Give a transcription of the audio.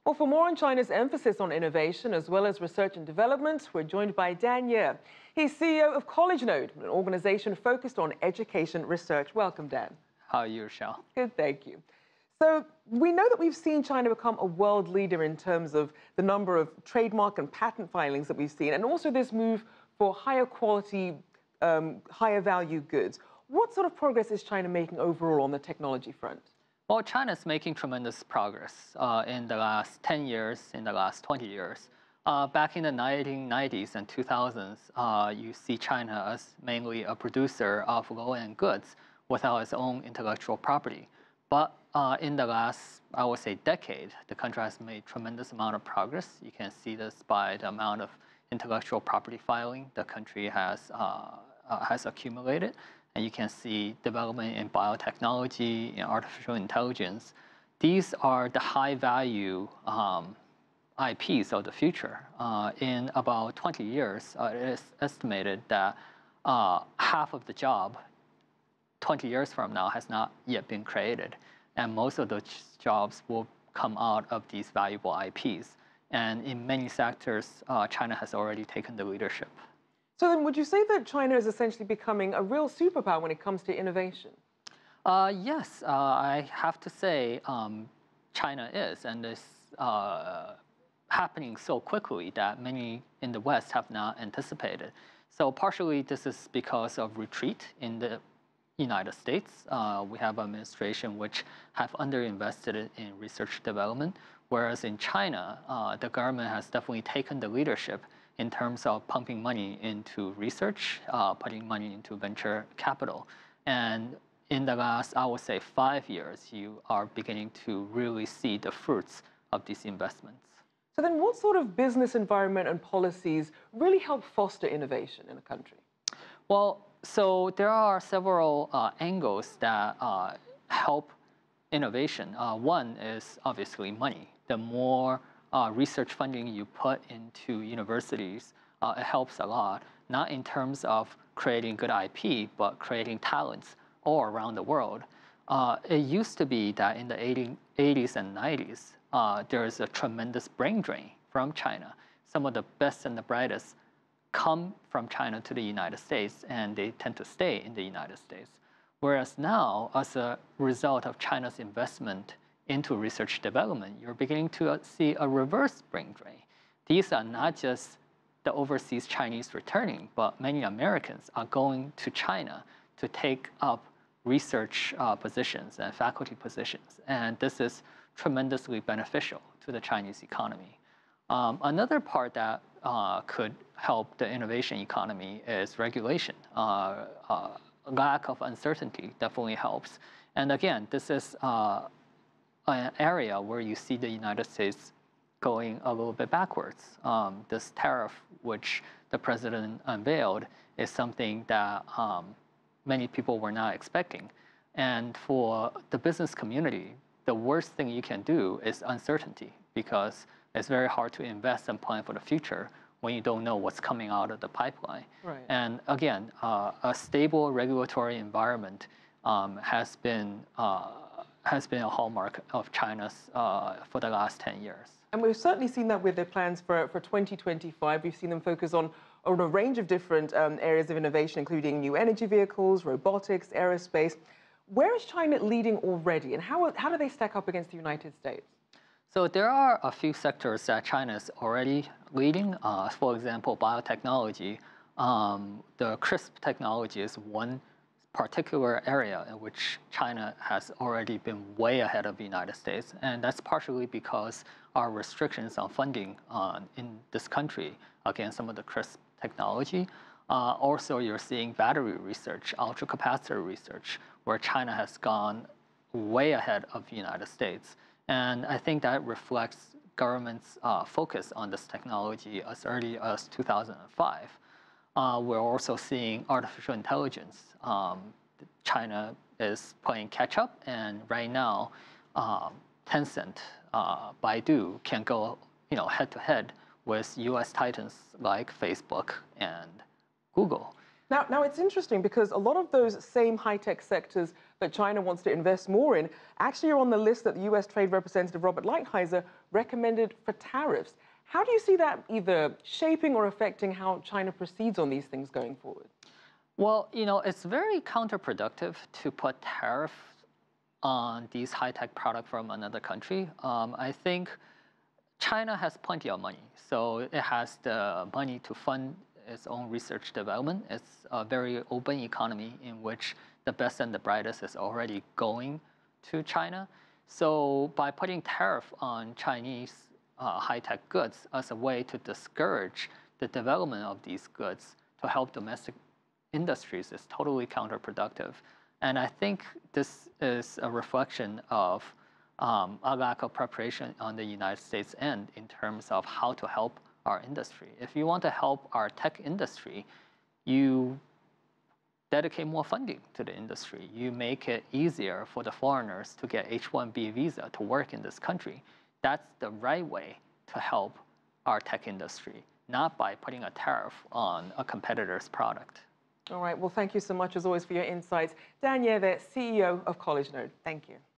Well, for more on China's emphasis on innovation as well as research and development, we're joined by Dan Ye. He's CEO of College Node, an organization focused on education research. Welcome, Dan. How are you, Rachelle? Good, thank you. So we know that we've seen China become a world leader in terms of the number of trademark and patent filings that we've seen, and also this move for higher quality, higher value goods. What sort of progress is China making overall on the technology front? Well, China is making tremendous progress in the last 10 years, in the last 20 years. Back in the 1990s and 2000s, you see China as mainly a producer of low-end goods without its own intellectual property. But in the last, I would say, decade, the country has made tremendous amount of progress. You can see this by the amount of intellectual property filing the country has accumulated. And you can see development in biotechnology, in artificial intelligence. These are the high-value IPs of the future. In about 20 years, it is estimated that half of the job 20 years from now has not yet been created. And most of those jobs will come out of these valuable IPs. And in many sectors, China has already taken the leadership. So then would you say that China is essentially becoming a real superpower when it comes to innovation? Yes, I have to say China is, and it's happening so quickly that many in the West have not anticipated. So partially this is because of retreat in the United States. We have an administration which have underinvested in research development, whereas in China, the government has definitely taken the leadership in terms of pumping money into research, putting money into venture capital. And in the last, I would say, 5 years, you are beginning to really see the fruits of these investments. So then what sort of business environment and policies really help foster innovation in a country? Well, so there are several angles that help innovation. One is obviously money. The more research funding you put into universities, it helps a lot, not in terms of creating good IP, but creating talents all around the world. It used to be that in the 80s and 90s, there is a tremendous brain drain from China. Some of the best and the brightest come from China to the United States, and they tend to stay in the United States. Whereas now, as a result of China's investment into research development, you're beginning to see a reverse brain drain. These are not just the overseas Chinese returning, but many Americans are going to China to take up research positions and faculty positions. And this is tremendously beneficial to the Chinese economy. Another part that could help the innovation economy is regulation. Lack of uncertainty definitely helps. And again, this is an area where you see the United States going a little bit backwards. This tariff, which the president unveiled, is something that many people were not expecting. And for the business community, the worst thing you can do is uncertainty, because it's very hard to invest and plan for the future when you don't know what's coming out of the pipeline. Right. And again, a stable regulatory environment has been a hallmark of China's for the last 10 years. And we've certainly seen that with their plans for 2025. We've seen them focus on a range of different areas of innovation, including new energy vehicles, robotics, aerospace. Where is China leading already, and how do they stack up against the United States? So there are a few sectors that China is already leading. For example, biotechnology. The CRISP technology is one particular area in which China has already been way ahead of the United States. And that's partially because our restrictions on funding in this country against some of the CRISP technology. Also, you're seeing battery research, ultracapacitor research, where China has gone way ahead of the United States. And I think that reflects government's focus on this technology as early as 2005. We're also seeing artificial intelligence. China is playing catch up, and right now, Tencent, Baidu can go, head to head with U.S. titans like Facebook and Google. Now it's interesting because a lot of those same high-tech sectors that China wants to invest more in actually are on the list that the U.S. Trade Representative Robert Lighthizer recommended for tariffs. How do you see that either shaping or affecting how China proceeds on these things going forward? Well, it's very counterproductive to put tariffs on these high-tech products from another country. I think China has plenty of money, so it has the money to fund its own research development. It's a very open economy in which the best and the brightest is already going to China. So by putting tariff on Chinese high-tech goods as a way to discourage the development of these goods to help domestic industries is totally counterproductive. And I think this is a reflection of a lack of preparation on the United States end in terms of how to help our industry. If you want to help our tech industry, you dedicate more funding to the industry. You make it easier for the foreigners to get H-1B visa to work in this country. That's the right way to help our tech industry, not by putting a tariff on a competitor's product. All right. Well, thank you so much, as always, for your insights. Dan Yeh, CEO of College Node. Thank you.